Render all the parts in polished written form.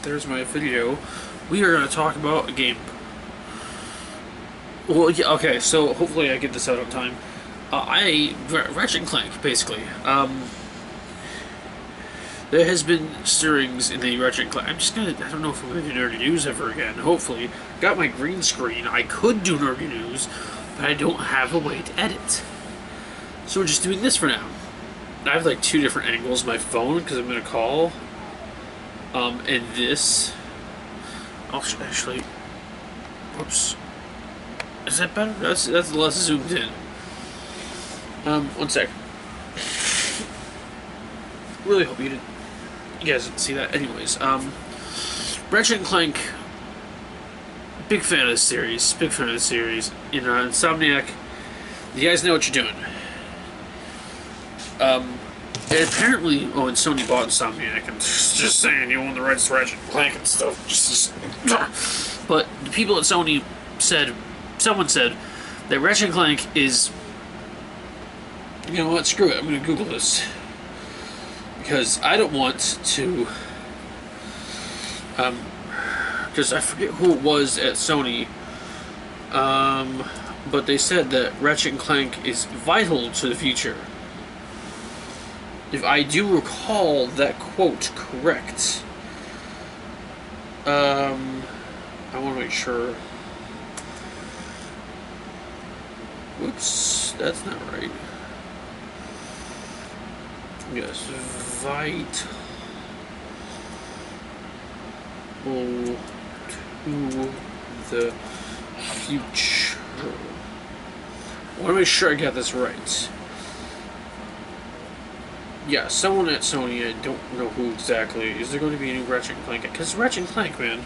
there's my video. We are going to talk about a game. Well, yeah, okay, so hopefully I get this out on time. Ratchet and Clank, basically. There has been stirrings in the Ratchet and Clank. I don't know if I'm going to do nerdy news ever again, hopefully. Got my green screen. I could do nerdy news, but I don't have a way to edit. So we're just doing this for now. I have like two different angles of my phone because I'm going to call. And this. I'll actually. Whoops. Is that better? That's less zoomed in. One sec. Really hope you guys didn't see that. Anyways, Ratchet and Clank. Big fan of this series. Big fan of the series. You know, Insomniac. You guys know what you're doing. And apparently, and Sony bought Insomniac. I'm just saying, you own the rights to Ratchet and Clank and stuff. But the people at Sony said, someone said, that Ratchet and Clank is, you know what, screw it, I'm going to Google this. Because I don't want to, because I forget who it was at Sony, but they said that Ratchet and Clank is vital to the future. If I do recall that quote correct. I want to make sure. Whoops, that's not right. Yes, vital to the future. I want to make sure I got this right. Yeah, someone at Sony, I don't know who exactly. Is there going to be a new Ratchet and Clank? Because Ratchet and Clank, man.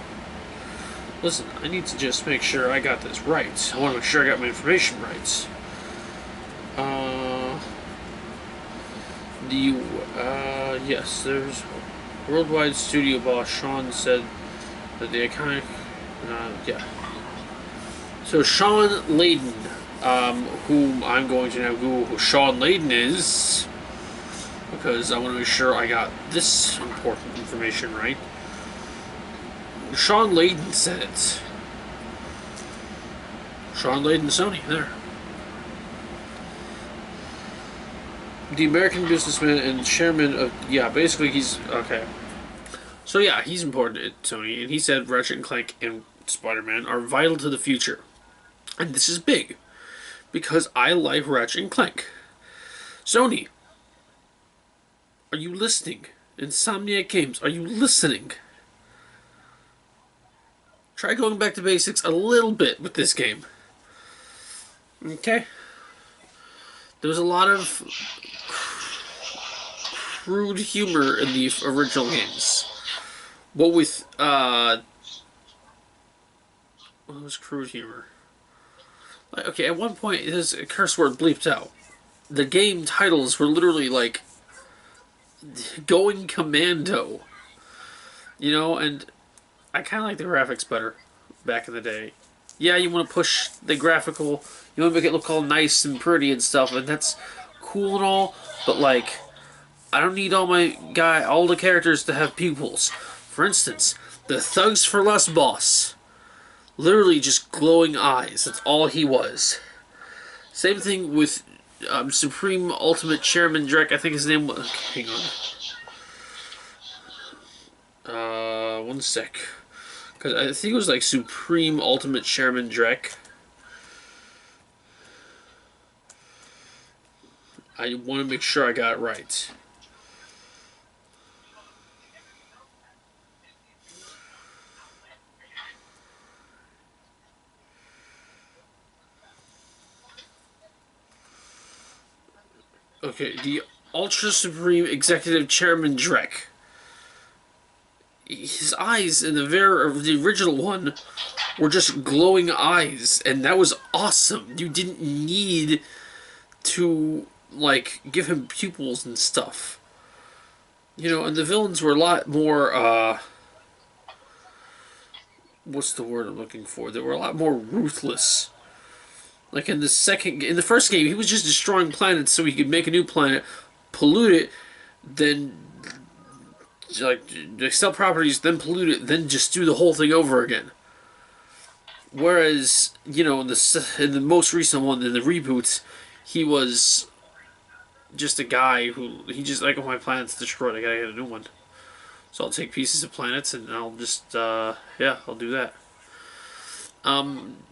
Listen, I need to just make sure I got this right. I want to make sure I got my information right. Yes, there's worldwide studio boss Sean said that the iconic, yeah. So Sean Layden, whom I'm going to now Google who Sean Layden is, because I want to make sure I got this important information right. Sean Layden said it. Sean Layden, Sony, there. The American businessman and chairman of, yeah, basically he's, okay. So yeah, he's important at Sony, and he said Ratchet and Clank and Spider-Man are vital to the future. And this is big, because I like Ratchet and Clank. Sony, are you listening? Insomniac Games, are you listening? Try going back to basics a little bit with this game. Okay? There was a lot of crude humor in the original games. What with, what was crude humor? Like, okay, at one point, there's a curse word bleeped out. The game titles were literally like, going commando. You know, and I kind of like the graphics better back in the day. Yeah, you want to push the graphical, you want to make it look all nice and pretty and stuff, and that's cool and all, but like, I don't need all the characters to have pupils. For instance, the Thugs for Less boss, literally just glowing eyes. That's all he was. Same thing with Supreme Ultimate Chairman Drek. I think his name was. Hang on. One sec. Because I think it was like Supreme Ultimate Chairman Drek. I want to make sure I got it right. Okay, the Ultra Supreme Executive Chairman Drek. His eyes in the original one were just glowing eyes, and that was awesome. You didn't need to, like, give him pupils and stuff. You know, and the villains were a lot more, what's the word I'm looking for? They were a lot more ruthless. Like in the first game, he was just destroying planets so he could make a new planet, pollute it, then like they sell properties, then pollute it, then just do the whole thing over again. Whereas, you know, in the most recent one, in the reboots, he was just a guy who he just like, oh, my planet's destroyed, I gotta get a new one. So I'll take pieces of planets and I'll just yeah, I'll do that.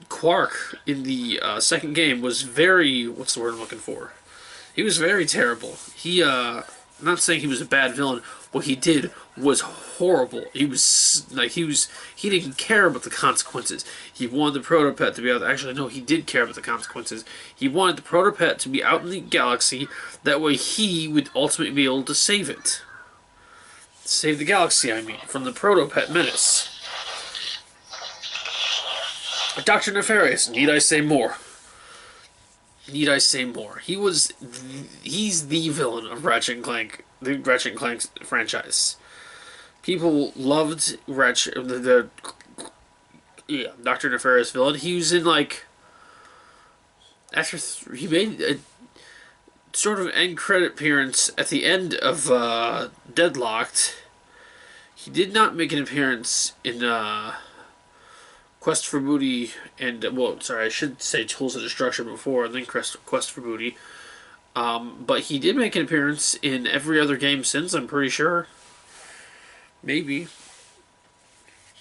Quark in the second game was very, what's the word I'm looking for? He was very terrible. I'm not saying he was a bad villain. What he did was horrible. He didn't care about the consequences. He wanted the protopet to be out. Actually, no, he did care about the consequences. He wanted the protopet to be out in the galaxy. That way, he would ultimately be able to save it. Save the galaxy, I mean, from the protopet menace. Dr. Nefarious, need I say more? Need I say more? He's the villain of Ratchet and Clank, the Ratchet and Clank franchise. People loved Ratchet, yeah, Dr. Nefarious villain. He was in, like, he made a sort of end credit appearance at the end of Deadlocked. He did not make an appearance in Quest for Booty and, well, sorry, I should say Tools of Destruction before and then Quest for Booty. But he did make an appearance in every other game since, I'm pretty sure. Maybe.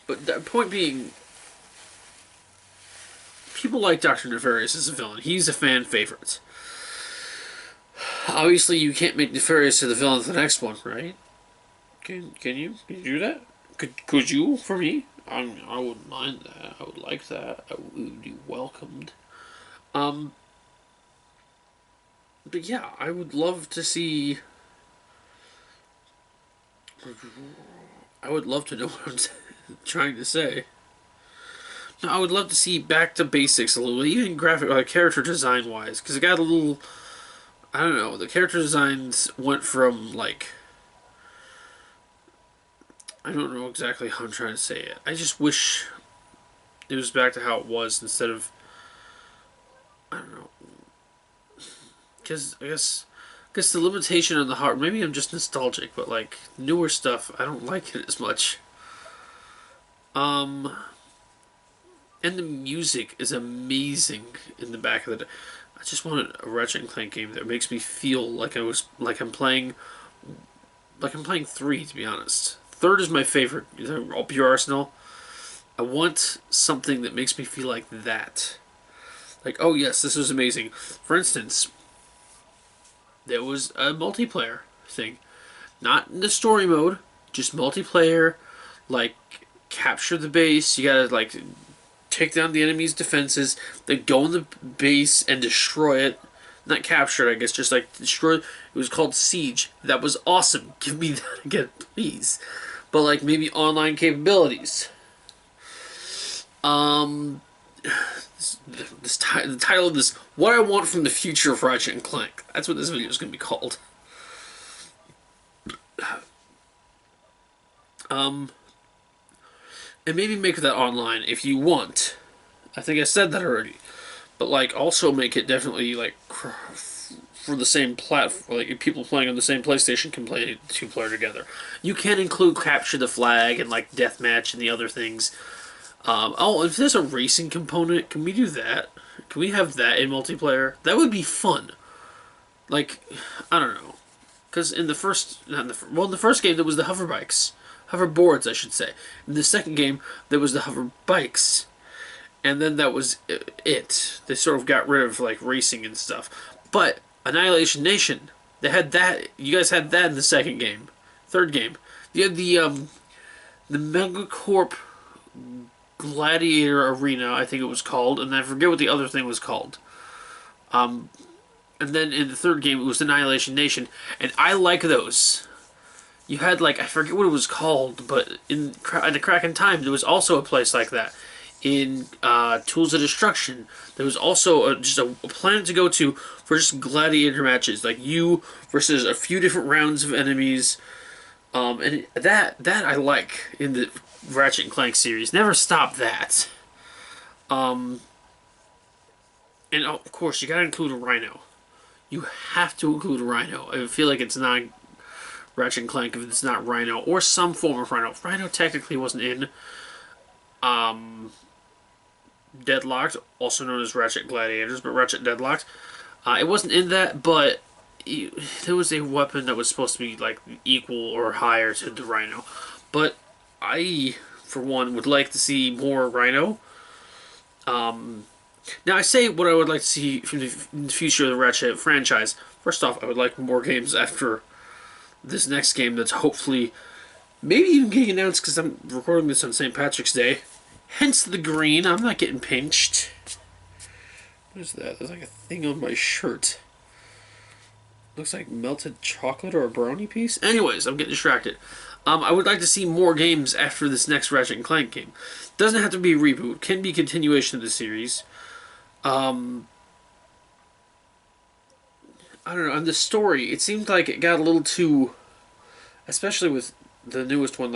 But the point being, people like Dr. Nefarious as a villain. He's a fan favorite. Obviously, you can't make Nefarious to the villain of the next one, right? Can you? Can you do that? Could you, for me? I wouldn't mind that. I would like that. I would be welcomed. But yeah, I would love to see. I would love to know what I'm trying to say. No, I would love to see back to basics a little, even graphic, like character design wise, because it got a little. I don't know. The character designs went from like. I don't know exactly how I'm trying to say it. I just wish it was back to how it was instead of. I don't know. Because I guess the limitation on the heart. Maybe I'm just nostalgic, but like newer stuff, I don't like it as much. And the music is amazing in the back of the. I just wanted a Ratchet and Clank game that makes me feel like I'm playing 3, to be honest. Third is my favorite. Pure Arsenal. I want something that makes me feel like that. Like, oh yes, this was amazing. For instance, there was a multiplayer thing. Not in the story mode, just multiplayer. Like, capture the base. You gotta, like, take down the enemy's defenses. Then go in the base and destroy it. Not capture it, I guess, just, like, destroy it. It was called Siege. That was awesome. Give me that again, please. But, like, maybe online capabilities. The title of this, What I Want from the Future of Ratchet and Clank. That's what this video is going to be called. And maybe make that online if you want. I think I said that already. But, like, also make it definitely, like, for the same platform. Like, people playing on the same PlayStation can play 2-player together. You can include Capture the Flag and, like, Deathmatch and the other things. If there's a racing component, can we do that? Can we have that in multiplayer? That would be fun. Like, I don't know. Because in the first... in the first game, there was the hover bikes. Hoverboards, I should say. In the second game, there was the hover bikes. And then that was it. They sort of got rid of, like, racing and stuff. But Annihilation Nation, they had that. You guys had that in the second game. Third game. You had the Megacorp Gladiator Arena, I think it was called, and I forget what the other thing was called. And then in the third game, it was Annihilation Nation, and I like those. You had, like, I forget what it was called, but in the Crack in Time, there was also a place like that. In Tools of Destruction, there was also just a planet to go to for just gladiator matches, like you versus a few different rounds of enemies. And that I like in the Ratchet and Clank series. Never stop that. And of course, you gotta include a rhino. You have to include a rhino. I feel like it's not Ratchet and Clank if it's not Rhino or some form of Rhino. Rhino technically wasn't in Deadlocked, also known as Ratchet Gladiators, but Ratchet Deadlocked. It wasn't in that, but there was a weapon that was supposed to be like equal or higher to the Rhino. But I, for one, would like to see more Rhino. Now I say what I would like to see in the future of the Ratchet franchise. First off, I would like more games after this next game that's hopefully maybe even getting announced because I'm recording this on St. Patrick's Day. Hence the green. I'm not getting pinched. What is that? There's like a thing on my shirt. Looks like melted chocolate or a brownie piece. Anyways, I'm getting distracted. I would like to see more games after this next Ratchet and Clank game. Doesn't have to be a reboot. Can be a continuation of the series. I don't know. On the story, it seemed like it got a little too, especially with the newest one.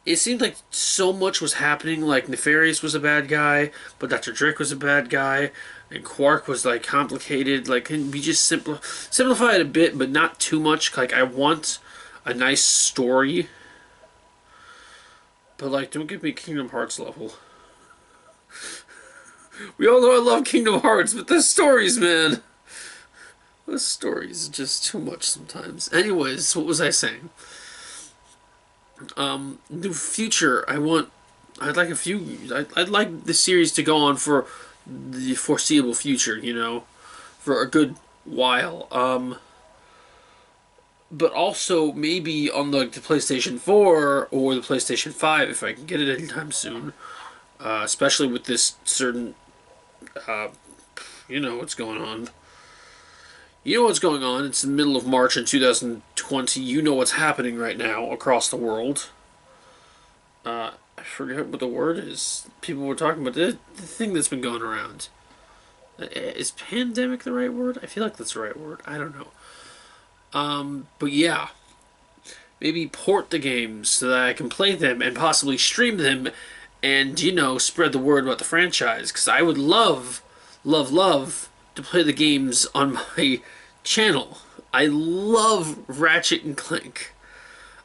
It seemed like so much was happening. Like Nefarious was a bad guy, but Dr. Drake was a bad guy, and Quark was like complicated. Like, can we just simplify it a bit, but not too much? Like, I want a nice story, but like, don't give me Kingdom Hearts level. We all know I love Kingdom Hearts, but the stories, man. The stories are just too much sometimes. Anyways, what was I saying? The future, I'd like I'd like the series to go on for the foreseeable future, you know, for a good while. But also maybe on the PlayStation 4 or the PlayStation 5 if I can get it anytime soon. Especially with this certain, you know what's going on. You know what's going on. It's the middle of March in 2020. You know what's happening right now across the world. I forget what the word is. People were talking about the thing that's been going around. Is pandemic the right word? I feel like that's the right word. I don't know. But yeah. Maybe port the games so that I can play them and possibly stream them and, you know, spread the word about the franchise. Because I would love to play the games on my channel. I love Ratchet and Clank.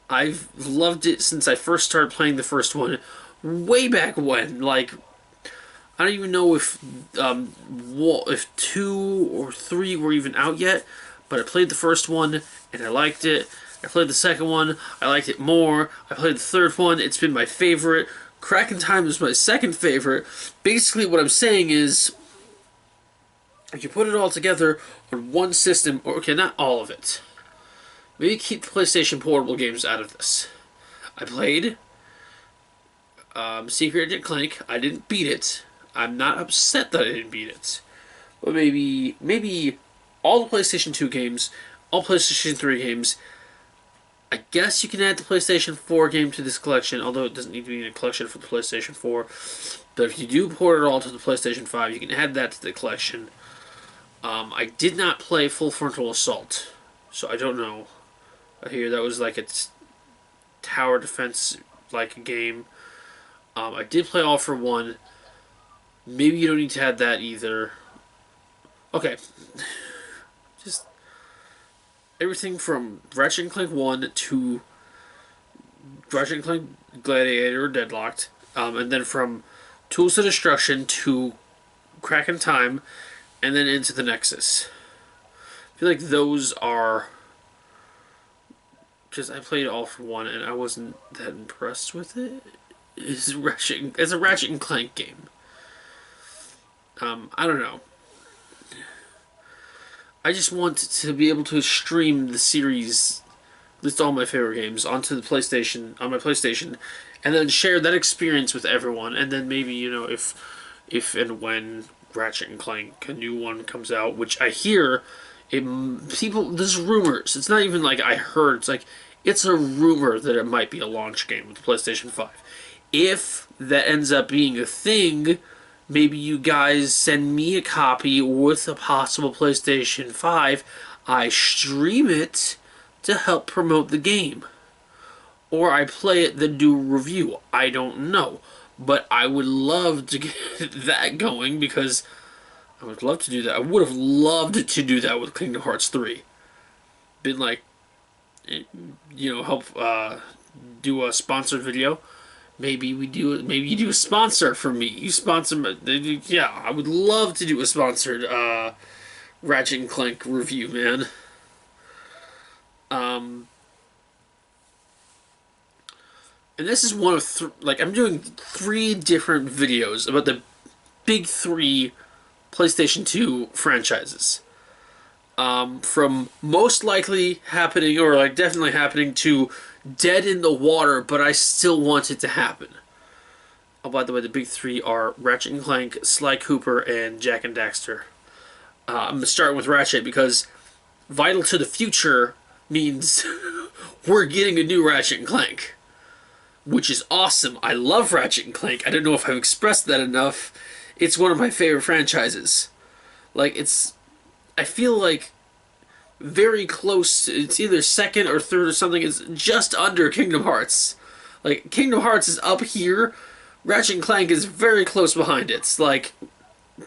I've loved it since I first started playing the first one, way back when. Like, I don't even know if 2 or 3 were even out yet, but I played the first one and I liked it. I played the second one, I liked it more. I played the third one, it's been my favorite. Crack in Time is my second favorite. Basically, what I'm saying is, if you put it all together on one system, or okay, not all of it. Maybe keep the PlayStation Portable games out of this. I played Secret Agent Clank. I didn't beat it. I'm not upset that I didn't beat it. But maybe all the PlayStation 2 games, all PlayStation 3 games. I guess you can add the PlayStation 4 game to this collection, although it doesn't need to be in a collection for the PlayStation 4. But if you do port it all to the PlayStation 5, you can add that to the collection. I did not play Full Frontal Assault, so I don't know. I hear that was like a tower defense like game. I did play All for One. Maybe you don't need to add that either. Okay. Just everything from Ratchet and Clank 1 to Ratchet and Clank Gladiator or Deadlocked. And then from Tools of Destruction to Crack in Time. And then into the Nexus. I feel like those are... Just, I played All for One and I wasn't that impressed with it. It's a Ratchet and Clank game. I don't know. I just want to be able to stream the series, at least all my favorite games, onto the PlayStation, on my PlayStation, and then share that experience with everyone. And then maybe, you know, if and when Ratchet and Clank, a new one comes out, which I hear, there's rumors. It's not even like I heard. It's like, it's a rumor that it might be a launch game with the PlayStation 5. If that ends up being a thing, maybe you guys send me a copy with a possible PlayStation 5. I stream it to help promote the game. Or I play it, then do a review. I don't know. But I would love to get that going because I would love to do that. I would have loved to do that with Kingdom Hearts 3. Been like help do a sponsored video. Maybe we do. Maybe you do a sponsor for me. You sponsor me. Yeah, I would love to do a sponsored Ratchet and Clank review, man. Um, and this is one of I'm doing 3 different videos about the big 3 PlayStation 2 franchises. From most likely happening, or like definitely happening, to dead in the water, but I still want it to happen. Oh, by the way, the big 3 are Ratchet and Clank, Sly Cooper, and Jak and Daxter. I'm going to start with Ratchet because vital to the future means we're getting a new Ratchet and Clank, which is awesome. I love Ratchet and Clank. I don't know if I've expressed that enough. It's one of my favorite franchises. I feel like very close. It's either second or third or something. It's just under Kingdom Hearts. Like, Kingdom Hearts is up here. Ratchet and Clank is very close behind it. It's like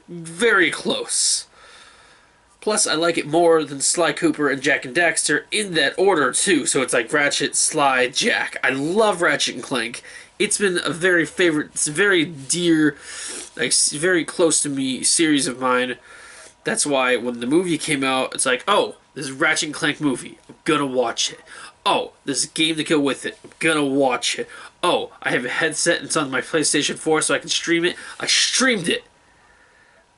very close. Plus, I like it more than Sly Cooper and Jak and Daxter in that order too. So it's like Ratchet, Sly, Jak. I love Ratchet and Clank. It's been a very favorite. It's a very dear, like very close to me series of mine. That's why when the movie came out, it's like, oh, this is Ratchet and Clank movie. I'm gonna watch it. Oh, there's a game to go with it. I'm gonna watch it. Oh, I have a headset and it's on my PlayStation 4 so I can stream it. I streamed it.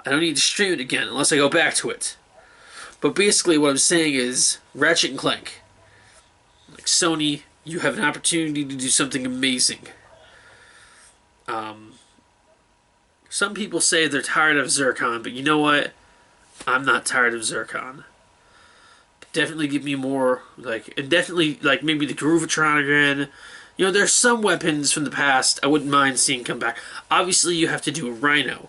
I don't need to stream it again unless I go back to it. But basically what I'm saying is, Ratchet and Clank. Like, Sony, you have an opportunity to do something amazing. Some people say they're tired of Zircon, but you know what? I'm not tired of Zircon. Definitely give me more, and definitely, maybe the Groovatron again. There's some weapons from the past I wouldn't mind seeing come back. Obviously, you have to do a Rhino.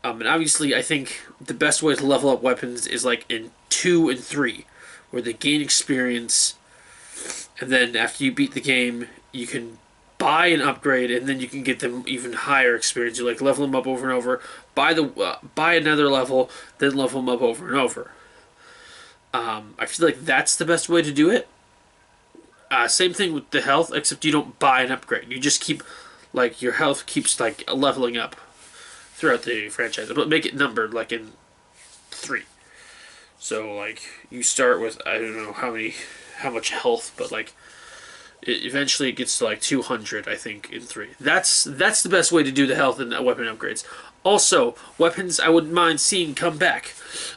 And obviously, I think the best way to level up weapons is, in 2 and 3, where they gain experience, and then after you beat the game, you can buy an upgrade, and then you can get them even higher experience. You, level them up over and over, buy another level, then level them up over and over. I feel like that's the best way to do it. Same thing with the health, except you don't buy an upgrade. You just keep, your health keeps, leveling up throughout the franchise. But make it numbered, in 3. So, you start with, I don't know how much health, but, eventually it gets to, 200, I think, in 3. That's the best way to do the health and weapon upgrades. Also, weapons I wouldn't mind seeing come back.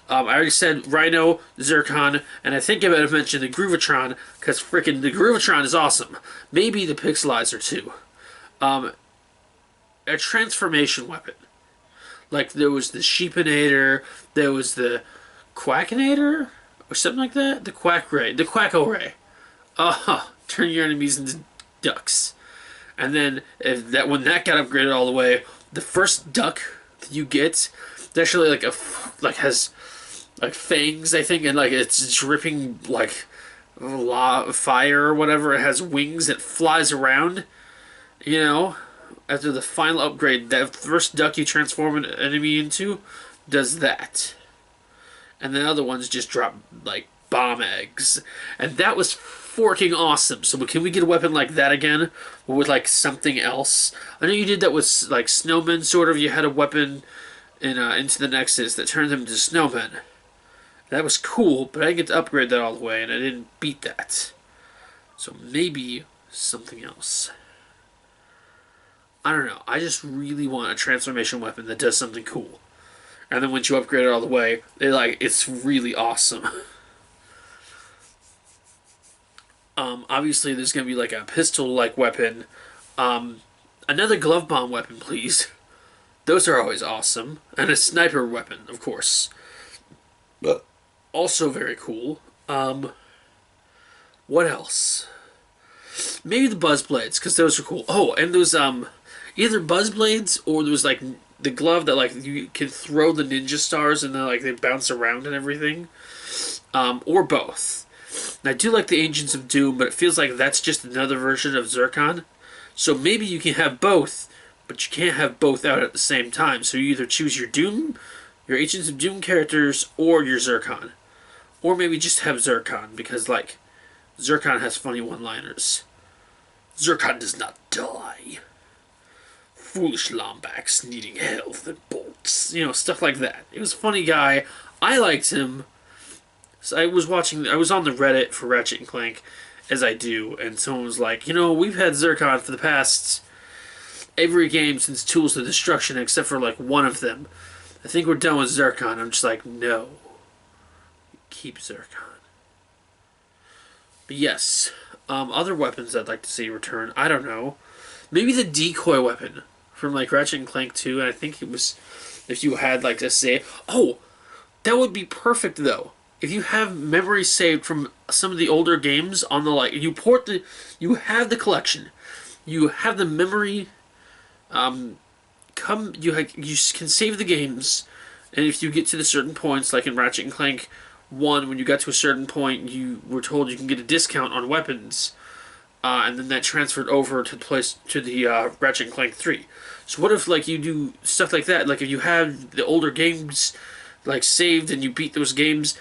I already said Rhino, Zircon, and I think I might have mentioned the Groovatron, because freaking the Groovatron is awesome. Maybe the Pixelizer, too. A transformation weapon. There was the Sheepinator, there was the Quackinator, or something like that? The Quack-Ray, the Quack-O-Ray. Turn your enemies into ducks. And then, when that got upgraded all the way, the first duck that you get, it's actually has fangs, I think, and it's dripping fire or whatever. It has wings that flies around. After the final upgrade, that first duck you transform an enemy into does that, and then other ones just drop bomb eggs, and that was forking awesome. So can we get a weapon like that again, with something else? I know you did that with snowmen, sort of. You had a weapon in Into the Nexus that turned them into snowmen. That was cool, but I didn't get to upgrade that all the way, and I didn't beat that. So maybe something else. I don't know. I just really want a transformation weapon that does something cool. And then once you upgrade it all the way, it's really awesome. Obviously there's going to be a pistol-like weapon. Another glove bomb weapon, please. Those are always awesome. And a sniper weapon, of course. But also very cool. What else? Maybe the buzz blades, because those are cool. Oh, and those either buzz blades or there was the glove that you can throw the ninja stars and then they bounce around and everything. Or both. And I do like the Agents of Doom, but it feels like that's just another version of Zircon. So maybe you can have both, but you can't have both out at the same time. So you either choose your Doom, your Agents of Doom characters, or your Zircon. Or maybe just have Zircon, because Zircon has funny one-liners. Zircon does not die. Foolish Lombax needing health and bolts. You know, stuff like that. He was a funny guy. I liked him. So I was on the Reddit for Ratchet and Clank, as I do, and someone was like, you know, we've had Zircon for the past every game since Tools of Destruction, except for like one of them. I think we're done with Zircon. I'm just like, no. Keep Zircon. But yes, other weapons I'd like to see return. I don't know. Maybe the decoy weapon from like Ratchet and Clank 2, and I think it was if you had like a save. Oh, that would be perfect though. If you have memories saved from some of the older games on the like, you have the collection, you have the memory. You can save the games, and if you get to the certain points, like in Ratchet and Clank 1, when you got to a certain point, you were told you can get a discount on weapons, and then that transferred over to the Ratchet and Clank 3. So what if like you do stuff like that? Like if you have the older games like saved and you beat those games.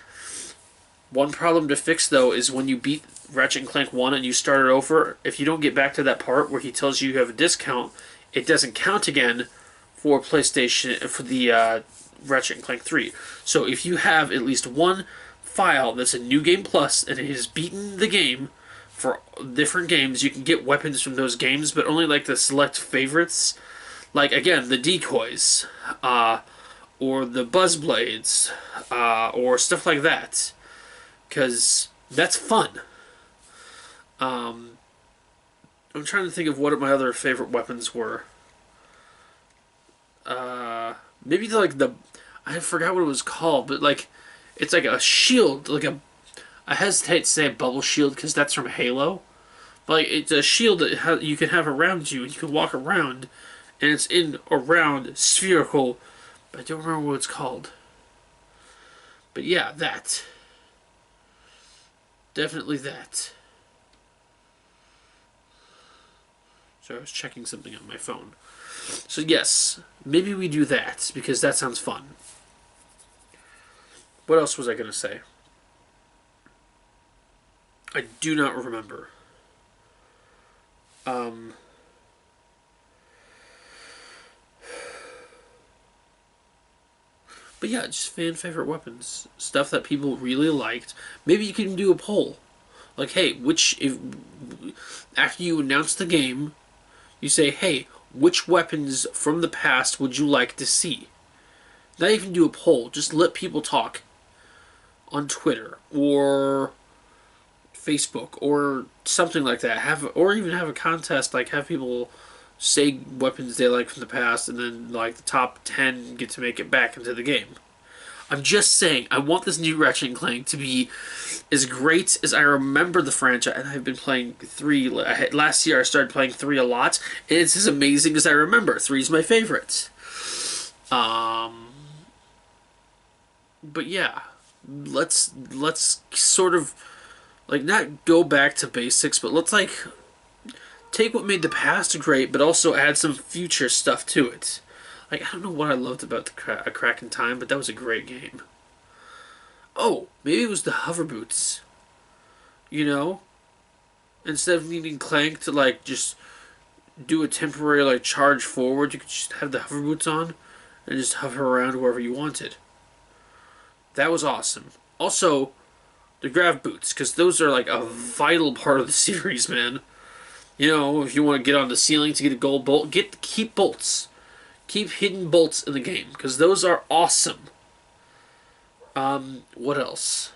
One problem to fix though is when you beat Ratchet and Clank 1 and you start it over, if you don't get back to that part where he tells you have a discount, it doesn't count again for PlayStation for the Ratchet and Clank 3. So if you have at least one file that's a New Game Plus and it has beaten the game for different games, you can get weapons from those games, but only like the select favorites. Like again, the decoys, or the buzz blades, or stuff like that. Because that's fun. I'm trying to think of what my other favorite weapons were. Maybe I forgot what it was called, but like, it's like a shield, I hesitate to say a bubble shield because that's from Halo. But like, it's a shield that you can have around you, and you can walk around, and it's around spherical, but I don't remember what it's called. But yeah, that. Definitely that. So I was checking something on my phone. So yes, maybe we do that, because that sounds fun. What else was I going to say? I do not remember. But yeah, just fan favorite weapons. Stuff that people really liked. Maybe you can do a poll. Like, hey, after you announce the game, you say, hey, which weapons from the past would you like to see? Not even do a poll. Just let people talk on Twitter or Facebook or something like that. Or even have a contest. Like, have people say weapons they like from the past, and then like the top 10 get to make it back into the game. I'm just saying, I want this new Ratchet and Clank to be as great as I remember the franchise. And I've been playing 3. Last year I started playing 3 a lot, and it's as amazing as I remember. 3 is my favorite. But yeah, let's sort of like not go back to basics, but let's like take what made the past great, but also add some future stuff to it. Like, I don't know what I loved about A Crack in Time, but that was a great game. Oh, maybe it was the hover boots. You know? Instead of needing Clank to, like, just do a temporary, like, charge forward, you could just have the hover boots on and just hover around wherever you wanted. That was awesome. Also, the grav boots, because those are, like, a vital part of the series, man. You know, if you want to get on the ceiling to get a gold bolt, keep bolts. Keep hidden bolts in the game, because those are awesome. What else?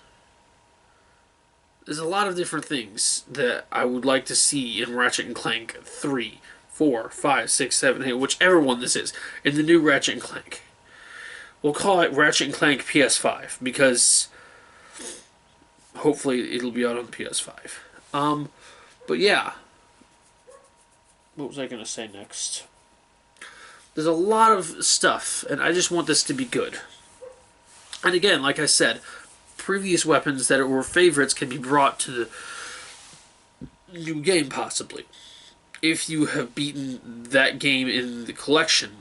There's a lot of different things that I would like to see in Ratchet and Clank 3, 4, 5, 6, 7, 8, whichever one this is, in the new Ratchet and Clank. We'll call it Ratchet and Clank PS5, because hopefully it'll be out on PS5. But yeah. What was I going to say next? There's a lot of stuff, and I just want this to be good. And again, like I said, previous weapons that were favorites can be brought to the new game, possibly. If you have beaten that game in the collection.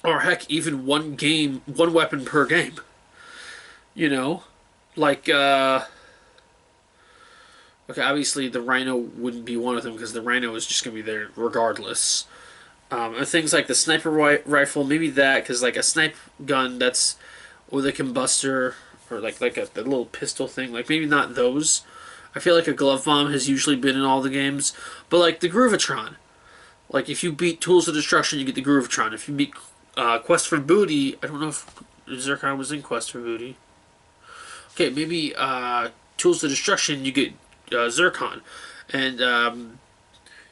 Or heck, even one weapon per game. You know? Like, Okay, obviously the Rhino wouldn't be one of them because the Rhino is just going to be there regardless. And things like the sniper rifle, maybe that, because like a snipe gun that's with a combustor or like the little pistol thing, like maybe not those. I feel like a glove bomb has usually been in all the games, but like the Groovatron, like if you beat Tools of Destruction, you get the Groovatron. If you beat Quest for Booty, I don't know if Zircon was in Quest for Booty. Okay, maybe Tools of Destruction, you get Zircon, and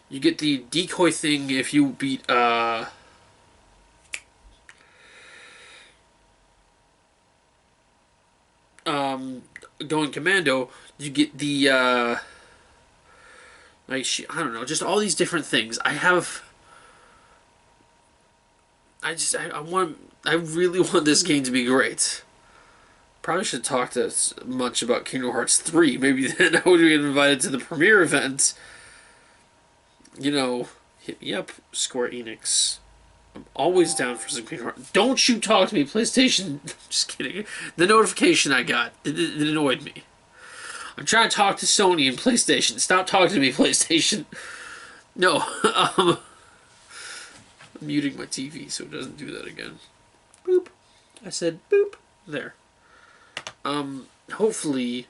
you get the decoy thing if you beat going commando. You get the like I don't know, just all these different things. I really want this game to be great. Probably should talk to much about Kingdom Hearts 3. Maybe then I would get invited to the premiere event. You know, hit me up, Square Enix. I'm always down for some Kingdom Hearts. Don't you talk to me, PlayStation. Just kidding. The notification I got, it annoyed me. I'm trying to talk to Sony and PlayStation. Stop talking to me, PlayStation. No, I'm muting my TV so it doesn't do that again. Boop. I said boop. There. Hopefully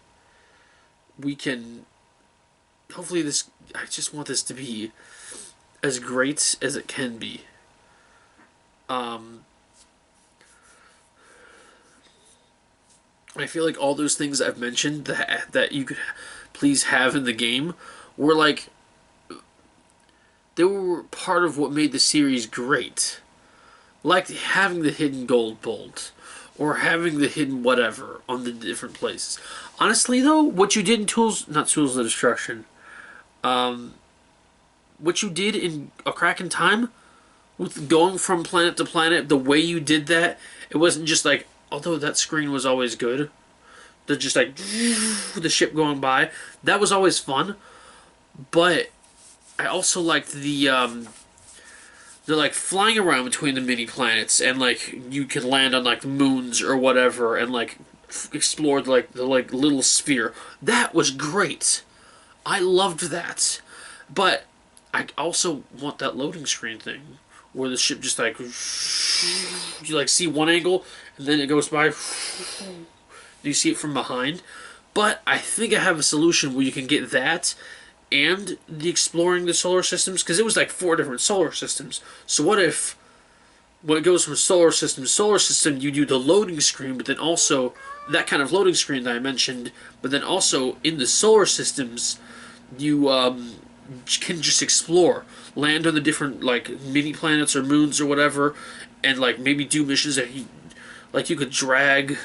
we can. Hopefully this. I just want this to be as great as it can be. I feel like all those things I've mentioned that you could please have in the game were like they were part of what made the series great. Like having the hidden gold bolt or having the hidden whatever on the different places. Honestly though, what you did in not Tools of Destruction, what you did in A Crack in Time with going from planet to planet, the way you did that, it wasn't just like, although that screen was always good, just like the ship going by, that was always fun. But I also liked they're like flying around between the mini planets, and like you can land on like moons or whatever, and like explore like the like little sphere. That was great. I loved that, but I also want that loading screen thing where the ship just like you like see one angle and then it goes by. You see it from behind, but I think I have a solution where you can get that and the exploring the solar systems, because it was like 4 different solar systems. So what if when it goes from solar system to solar system, you do the loading screen, but then also that kind of loading screen that I mentioned, but then also in the solar systems, you can just explore, land on the different like mini planets or moons or whatever, and like maybe do missions that you could drag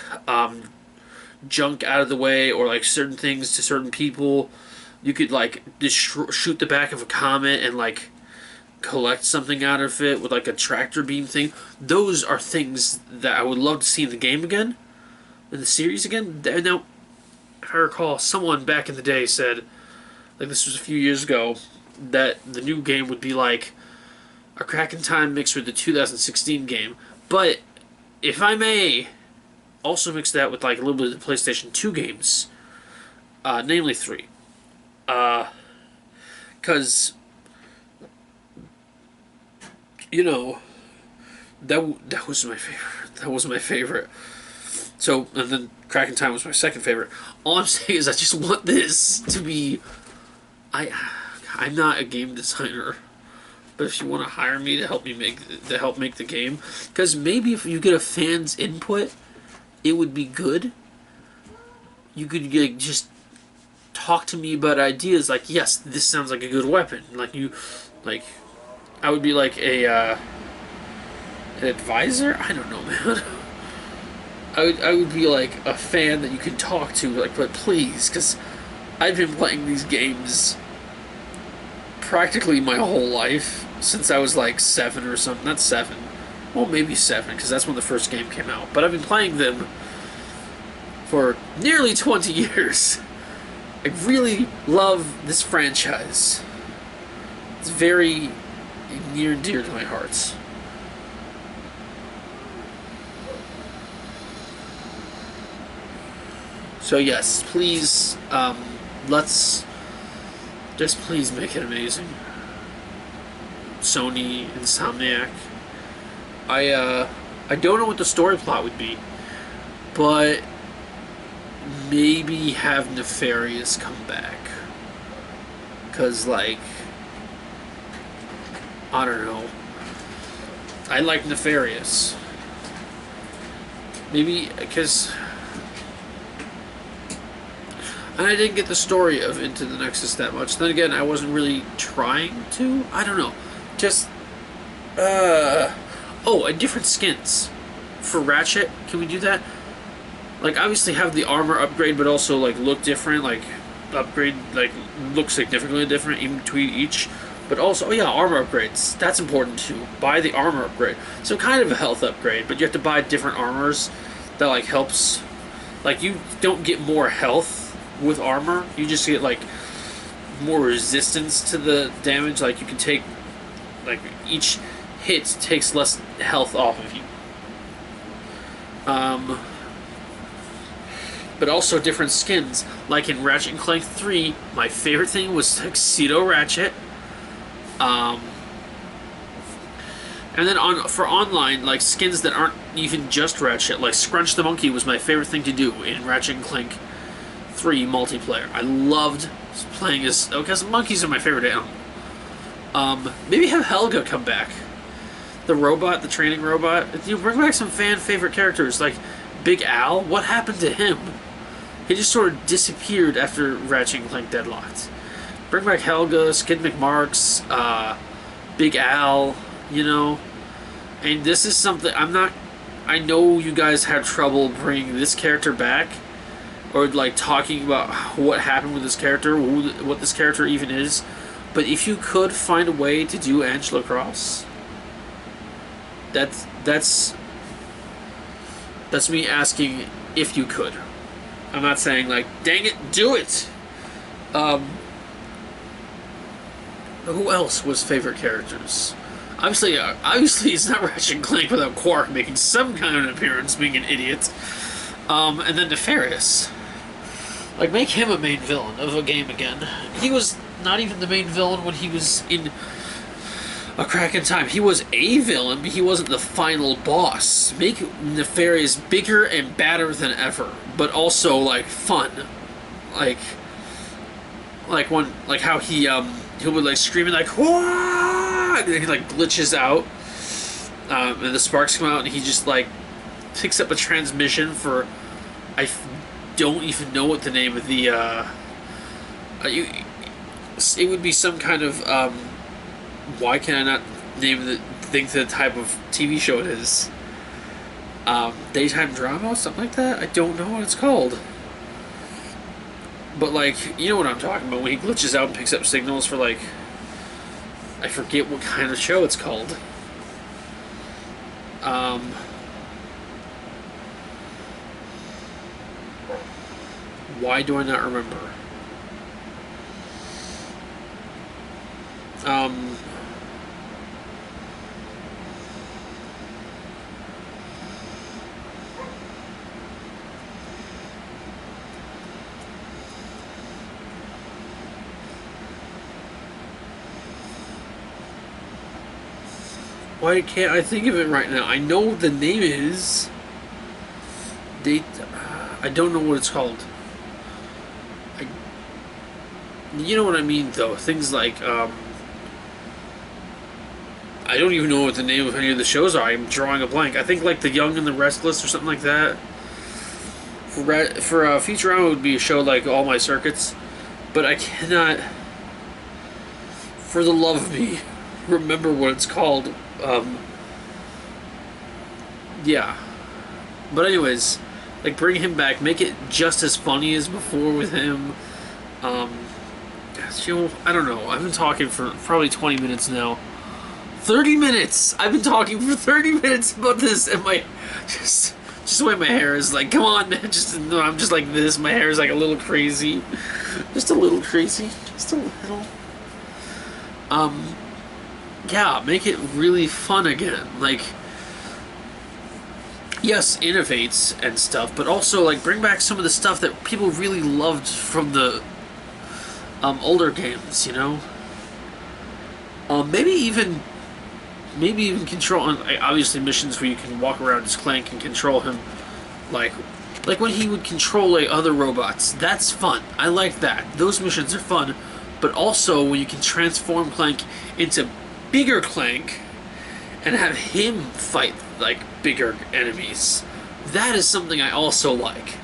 junk out of the way, or like certain things to certain people. You could like just shoot the back of a comet and like collect something out of it with like a tractor beam thing. Those are things that I would love to see in the game again, in the series again. Now, if I recall, someone back in the day said, like this was a few years ago, that the new game would be like A Crack in Time mixed with the 2016 game. But if I may also mix that with like a little bit of the PlayStation 2 games, namely 3. Because you know that was my favorite. That was my favorite. So, and then Crack in Time was my second favorite. All I'm saying is I just want this to be. I'm not a game designer, but if you want to hire me to help make the game, because maybe if you get a fan's input, it would be good. You could like, just talk to me about ideas like, yes, this sounds like a good weapon. Like I would be like an advisor. I don't know, man. I would be like a fan that you could talk to, like, but please, because I've been playing these games practically my whole life since I was like 7 or something. Not 7, well maybe 7, because that's when the first game came out. But I've been playing them for nearly 20 years. I really love this franchise. It's very near and dear to my heart. So yes, please, let's Just please make it amazing. Sony, Insomniac. I don't know what the story plot would be, but maybe have Nefarious come back. Cause like, I don't know. I like Nefarious. Maybe because. And I didn't get the story of Into the Nexus that much. Then again, I wasn't really trying to. I don't know. Just, oh, and different skins. For Ratchet, can we do that? Like, obviously have the armor upgrade, but also, like, look different. Like, upgrade, like, look significantly different in between each. But also, oh yeah, armor upgrades. That's important too. Buy the armor upgrade. So kind of a health upgrade, but you have to buy different armors that, like, helps. Like, you don't get more health with armor, you just get like more resistance to the damage. Like you can take, like each hit takes less health off of you. But also different skins. Like in Ratchet and Clank 3, my favorite thing was Tuxedo Ratchet. And then for online, like skins that aren't even just Ratchet, like Scrunch the Monkey was my favorite thing to do in Ratchet and Clank 3 multiplayer. I loved playing as, because monkeys are my favorite animal. Maybe have Helga come back. The robot, the training robot. You bring back some fan favorite characters like Big Al. What happened to him? He just sort of disappeared after Ratchet and Clank Deadlocked. Bring back Helga, Skid McMarks, Big Al, you know. And this is something I know you guys had trouble bringing this character back, or like talking about what happened with this character, what this character even is. But if you could find a way to do Angela Cross, that's me asking if you could. I'm not saying like, dang it, do it. Who else was favorite characters? Obviously it's not Ratchet and Clank without Quark making some kind of an appearance, being an idiot. And then Nefarious. Like, make him a main villain of a game again. He was not even the main villain when he was in A Crack in Time. He was a villain, but he wasn't the final boss. Make Nefarious bigger and badder than ever, but also, like, fun. Like when, like how he would, like, screaming, like, whoa! And then he, like, glitches out, and the sparks come out, and he just, like, picks up a transmission for, I don't even know what the name of the, it would be some kind of, why can I not think the type of TV show it is? Daytime drama? Something like that? I don't know what it's called. But, like, you know what I'm talking about, when he glitches out and picks up signals for, like, I forget what kind of show it's called. Why do I not remember? Why can't I think of it right now? I know what the name is. I don't know what it's called. You know what I mean, though. Things like, I don't even know what the name of any of the shows are. I'm drawing a blank. I think, like, The Young and the Restless or something like that. For Futurama, it would be a show like All My Circuits. But I cannot, for the love of me, remember what it's called. Yeah. But anyways, like, bring him back. Make it just as funny as before with him. You know, I don't know. I've been talking for probably 20 minutes now. 30 minutes! I've been talking for 30 minutes about this, and my just the way my hair is, like, come on, man. I'm just like this. My hair is like a little crazy. Just a little crazy. Just a little. Yeah, make it really fun again. Like, yes, innovates and stuff, but also, like, bring back some of the stuff that people really loved from the older games, you know. Maybe even control. Obviously, missions where you can walk around as Clank and control him, like when he would control like other robots. That's fun. I like that. Those missions are fun. But also when you can transform Clank into bigger Clank and have him fight like bigger enemies. That is something I also like.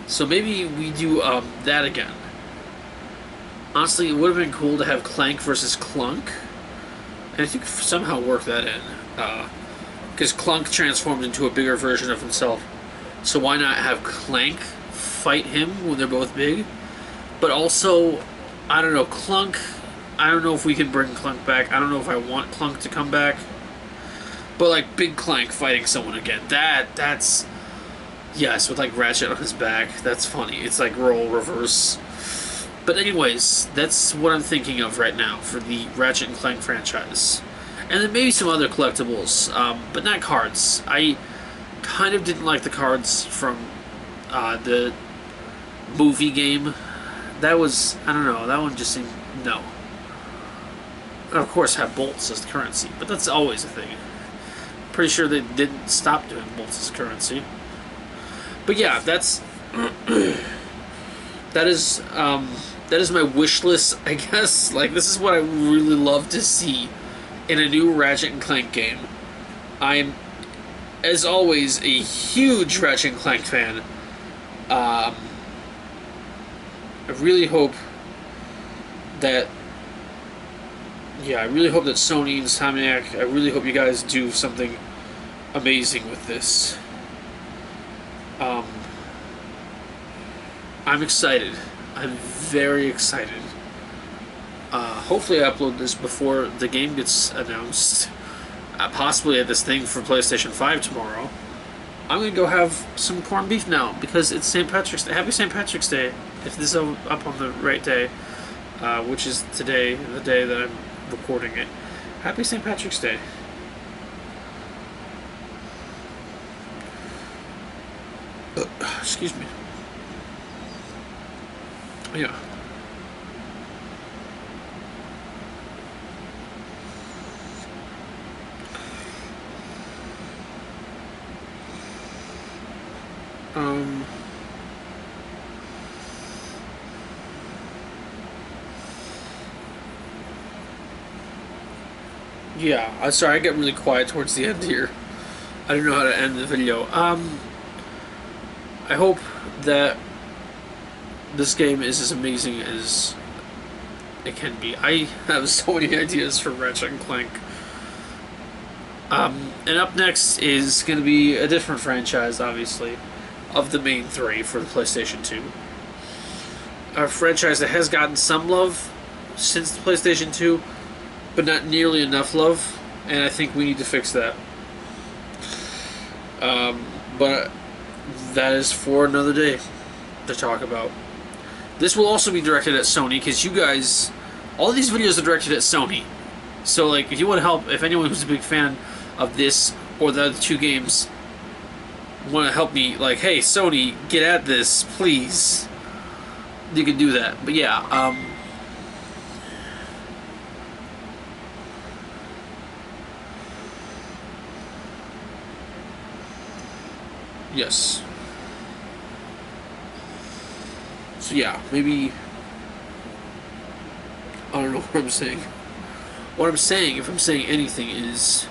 So maybe we do that again. Honestly, it would have been cool to have Clank versus Clunk. And I think somehow work that in. Because Clunk transformed into a bigger version of himself. So why not have Clank fight him when they're both big? But also, I don't know, Clunk... I don't know if we can bring Clunk back. I don't know if I want Clunk to come back. But, like, big Clank fighting someone again. That's... Yes, with, like, Ratchet on his back. That's funny. It's like role reverse. But anyways, that's what I'm thinking of right now for the Ratchet and Clank franchise. And then maybe some other collectibles, but not cards. I kind of didn't like the cards from the movie game. That was, I don't know, that one just seemed, no. And of course have bolts as currency, but that's always a thing. Pretty sure they didn't stop doing bolts as currency. But yeah, that's... that is my wish list, I guess. Like, this is what I really love to see in a new Ratchet and Clank game. I'm, as always, a huge Ratchet and Clank fan. I really hope that... Yeah, I really hope that Sony and Insomniac, I really hope you guys do something amazing with this. I'm excited. I'm very excited. Hopefully I upload this before the game gets announced. Possibly at this thing for PlayStation 5 tomorrow. I'm going to go have some corned beef now because it's St. Patrick's Day. Happy St. Patrick's Day, if this is up on the right day, which is today, the day that I'm recording it. Happy St. Patrick's Day. Excuse me. Yeah. Yeah, I'm sorry, I get really quiet towards the end here. I don't know how to end the video. I hope that this game is as amazing as it can be. I have so many ideas for Ratchet and Clank. And up next is going to be a different franchise, obviously, of the main three for the PlayStation 2. A franchise that has gotten some love since the PlayStation 2, but not nearly enough love, and I think we need to fix that. But that is for another day to talk about. This will also be directed at Sony, because you guys... All these videos are directed at Sony. So, like, if you want to help, if anyone who's a big fan of this or the other two games want to help me, like, hey, Sony, get at this, please, you can do that. But yeah, yes. So yeah, maybe... I don't know what I'm saying. What I'm saying, if I'm saying anything, is...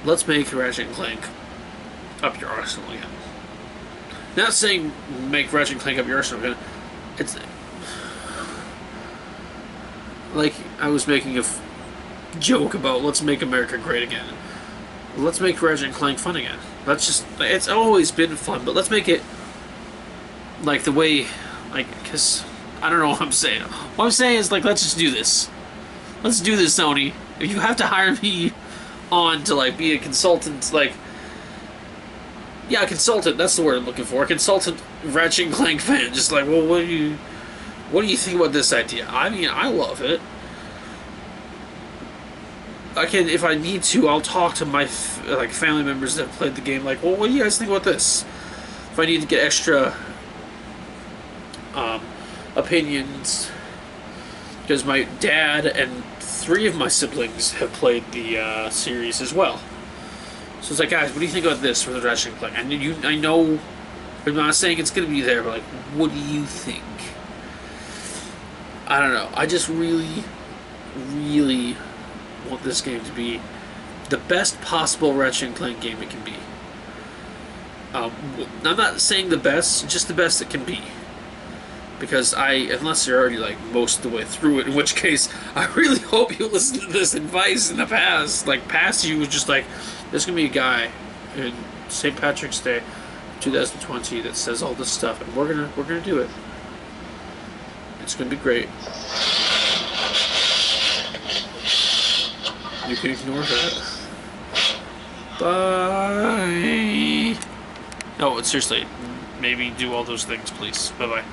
Let's make Ratchet and Clank up your arsenal again. Not saying make Ratchet and Clank up your arsenal again. It's... Like, I was making a joke about let's make America great again. Let's make Ratchet and Clank fun again. Let's just... It's always been fun, but let's make it... Like, the way... Like, because... I don't know what I'm saying. What I'm saying is, like, let's just do this. Let's do this, Sony. If you have to hire me on to, like, be a consultant, like... Yeah, a consultant, that's the word I'm looking for. A consultant Ratchet and Clank fan. Just like, well, what do you think about this idea? I mean, I love it. I can, if I need to, I'll talk to my, like, family members that have played the game, like, well, what do you guys think about this? If I need to get extra, opinions because my dad and 3 of my siblings have played the series as well. So it's like, guys, what do you think about this for the Ratchet and Clank? I know, I'm not saying it's going to be there, but like, what do you think? I don't know. I just really, really want this game to be the best possible Ratchet and Clank game it can be. I'm not saying the best, just the best it can be. Because unless you're already like most of the way through it, in which case I really hope you listen to this advice in the past. Like past you was just like, there's gonna be a guy in St. Patrick's Day, 2020, that says all this stuff, and we're gonna do it. It's gonna be great. You can ignore that. Bye. No, seriously, maybe do all those things, please. Bye bye.